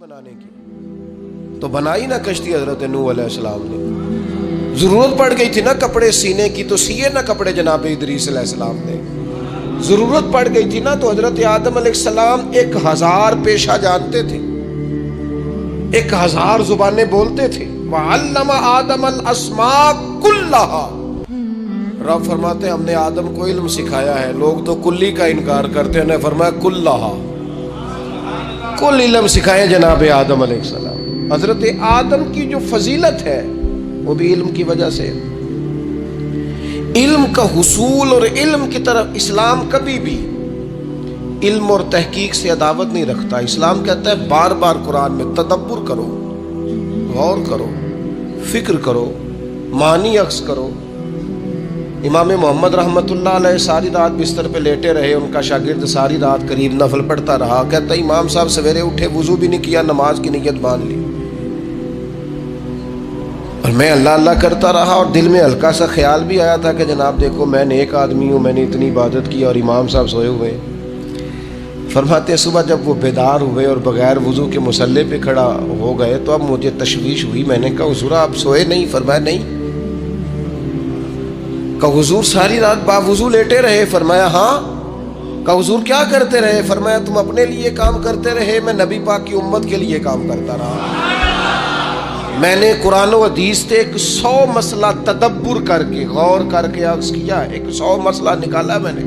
بنانے کی تو بنائی نہ کشتی حضرت نوح علیہ السلام نے. ضرورت پڑ گئی تھی نا کپڑے سینے کی تو سیے نہ کپڑے جناب ادریس علیہ السلام نے. ضرورت پڑ گئی تھی نا تو حضرت آدم علیہ السلام 1000 پیشہ جانتے تھے, 1000 زبانیں بولتے تھے. وَعَلَّمَ آدَمَ الْأَسْمَاءَ كُلَّهَا. رب فرماتے ہیں ہم نے آدم کو علم سکھایا ہے. لوگ تو کلی کا انکار کرتے ہیں, فرمایا کلھا, کل علم سکھائے جناب آدم علیہ السلام. حضرت آدم کی جو فضیلت ہے وہ بھی علم کی وجہ سے. علم کا حصول اور علم کی طرف اسلام کبھی بھی علم اور تحقیق سے عداوت نہیں رکھتا. اسلام کہتا ہے بار بار قرآن میں تدبر کرو, غور کرو, فکر کرو, معنی عکس کرو. امام محمد رحمۃ اللہ علیہ ساری رات بستر پہ لیٹے رہے, ان کا شاگرد ساری رات قریب نفل پڑھتا رہا. کہتا ہے امام صاحب سویرے اٹھے, وضو بھی نہیں کیا, نماز کی نیت باندھ لی اور میں اللہ اللہ کرتا رہا. اور دل میں ہلکا سا خیال بھی آیا تھا کہ جناب دیکھو میں نیک آدمی ہوں, میں نے اتنی عبادت کی اور امام صاحب سوئے ہوئے. فرماتے صبح جب وہ بیدار ہوئے اور بغیر وضو کے مصلی پہ کھڑا ہو گئے تو اب مجھے تشویش ہوئی. میں نے کہا حضور آپ سوئے نہیں؟ فرمایا نہیں. کہا حضور ساری رات باوضو لیٹے رہے؟ فرمایا ہاں. کہا حضور کیا کرتے رہے؟ فرمایا تم اپنے لیے کام کرتے رہے, میں نبی پاک کی امت کے لیے کام کرتا رہا. میں نے قرآن و حدیث سے 100 مسئلہ تدبر کر کے غور کر کے عرض کیا, 100 مسئلہ نکالا میں نے.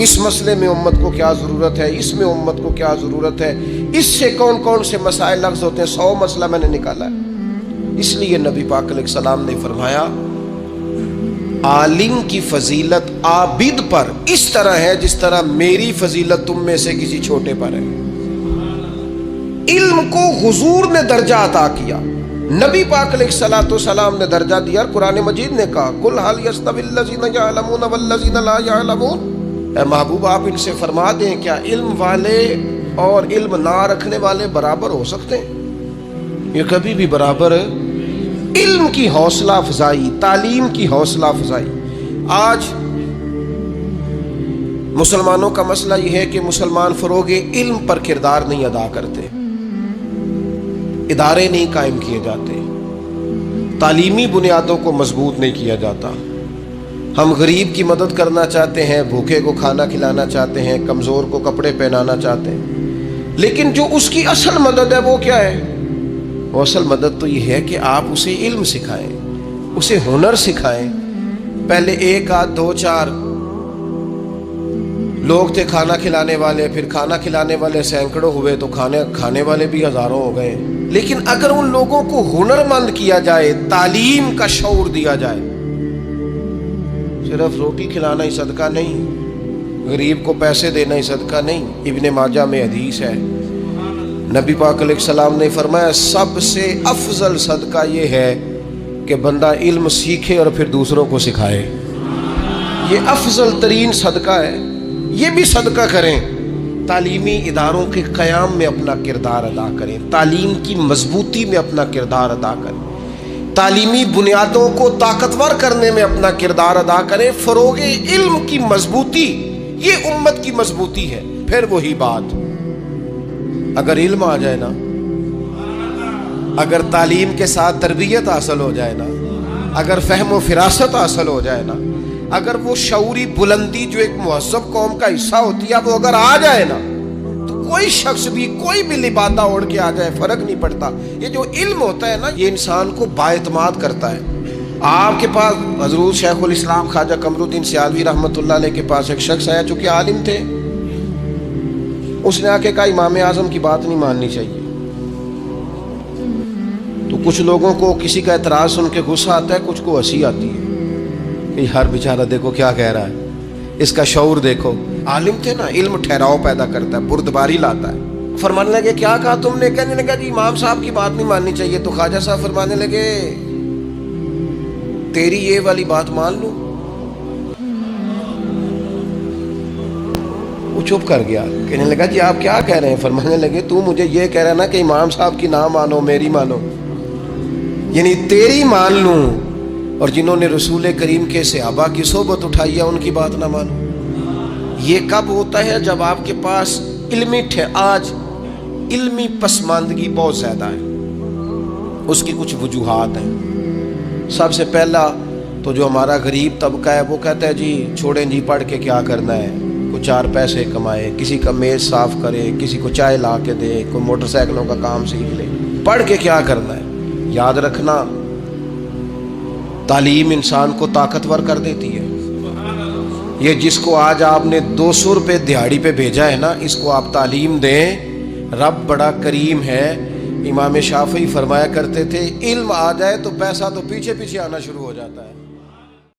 اس مسئلے میں امت کو کیا ضرورت ہے, اس میں امت کو کیا ضرورت ہے, اس سے کون کون سے مسائل لفظ ہوتے ہیں, 100 مسئلہ میں نے نکالا ہے. اس لیے نبی پاک علیہ السلام نے فرمایا عالم کی فضیلت عابد پر اس طرح ہے جس طرح میری فضیلت تم میں سے کسی چھوٹے پر ہے. علم کو حضور نے درجہ عطا کیا, نبی پاک علیہ السلام نے درجہ دیا. قرآن مجید نے کہا قُلْ هَلْ يَسْتَوِي الَّذِينَ يَعْلَمُونَ وَالَّذِينَ لَا يَعْلَمُونَ. اے محبوب آپ ان سے فرما دیں کیا علم والے اور علم نہ رکھنے والے برابر ہو سکتے ہیں؟ یہ کبھی بھی برابر. علم کی حوصلہ افزائی, تعلیم کی حوصلہ افزائی. آج مسلمانوں کا مسئلہ یہ ہے کہ مسلمان فروغ علم پر کردار نہیں ادا کرتے, ادارے نہیں قائم کیے جاتے, تعلیمی بنیادوں کو مضبوط نہیں کیا جاتا. ہم غریب کی مدد کرنا چاہتے ہیں, بھوکے کو کھانا کھلانا چاہتے ہیں, کمزور کو کپڑے پہنانا چاہتے ہیں, لیکن جو اس کی اصل مدد ہے وہ کیا ہے؟ وہ اصل مدد تو یہ ہے کہ آپ اسے علم سکھائیں, اسے ہنر سکھائیں. پہلے 1 آدھ 2 4 لوگ تھے کھانا کھلانے والے, پھر کھانا کھلانے والے سینکڑوں ہوئے تو کھانے والے بھی ہزاروں ہو گئے. لیکن اگر ان لوگوں کو ہنر مند کیا جائے, تعلیم کا شعور دیا جائے, صرف روٹی کھلانا ہی صدقہ نہیں, غریب کو پیسے دینا ہی صدقہ نہیں. ابن ماجہ میں حدیث ہے, نبی پاک علیہ السلام نے فرمایا سب سے افضل صدقہ یہ ہے کہ بندہ علم سیکھے اور پھر دوسروں کو سکھائے. یہ افضل ترین صدقہ ہے. یہ بھی صدقہ کریں, تعلیمی اداروں کے قیام میں اپنا کردار ادا کریں, تعلیم کی مضبوطی میں اپنا کردار ادا کریں, تعلیمی بنیادوں کو طاقتور کرنے میں اپنا کردار ادا کریں. فروغ علم کی مضبوطی یہ امت کی مضبوطی ہے. پھر وہی بات, اگر علم آ جائے نا, اگر تعلیم کے ساتھ تربیت حاصل ہو جائے نا, اگر فہم و فراست حاصل ہو جائے نا, اگر وہ شعوری بلندی جو ایک مہذب قوم کا حصہ ہوتی ہے وہ اگر آ جائے نا, تو کوئی شخص بھی کوئی بھی لبادہ اوڑھ کے آ جائے فرق نہیں پڑتا. یہ جو علم ہوتا ہے نا یہ انسان کو بااعتماد کرتا ہے. آپ کے پاس حضرت شیخ الاسلام خواجہ قمر الدین سیالوی رحمۃ اللہ علیہ کے پاس ایک شخص آیا چونکہ عالم تھے. اس نے آ کے کہا امام اعظم کی بات نہیں ماننی چاہیے. تو کچھ لوگوں کو کسی کا اعتراض سن کے غصہ آتا ہے, کچھ کو ہنسی آتی ہے کہ ہر بیچارہ دیکھو کیا کہہ رہا ہے, اس کا شعور دیکھو. عالم تھے نا, علم ٹھہراؤ پیدا کرتا ہے, بردباری لاتا ہے. فرمانے لگے کیا کہا تم نے؟ کہنے لگا جی امام صاحب کی بات نہیں ماننی چاہیے. تو خواجہ صاحب فرمانے لگے تیری یہ والی بات مان لوں. وہ چپ کر گیا, کہنے لگا جی آپ کیا کہہ رہے ہیں؟ فرمانے لگے تو مجھے یہ کہہ رہا نا کہ امام صاحب کی نہ مانو میری مانو, یعنی تیری مان لوں, اور جنہوں نے رسول کریم کے صحابہ کی صحبت اٹھائی ہے ان کی بات نہ مانو. یہ کب ہوتا ہے؟ جب آپ کے پاس علم آج علمی پسماندگی بہت زیادہ ہے. اس کی کچھ وجوہات ہیں. سب سے پہلا تو جو ہمارا غریب طبقہ ہے وہ کہتا ہے جی چھوڑیں جی پڑھ کے کیا کرنا ہے, کوئی 4 پیسے کمائے, کسی کا میز صاف کرے, کسی کو چائے لا کے دے, کوئی موٹر سائیکلوں کا کام سیکھ لے, پڑھ کے کیا کرنا ہے. یاد رکھنا تعلیم انسان کو طاقتور کر دیتی ہے. یہ جس کو آج آپ نے 200 روپے دیہاڑی پہ بھیجا ہے نا, اس کو آپ تعلیم دیں. رب بڑا کریم ہے. امام شافعی فرمایا کرتے تھے علم آ جائے تو پیسہ تو پیچھے پیچھے آنا شروع ہو جاتا ہے.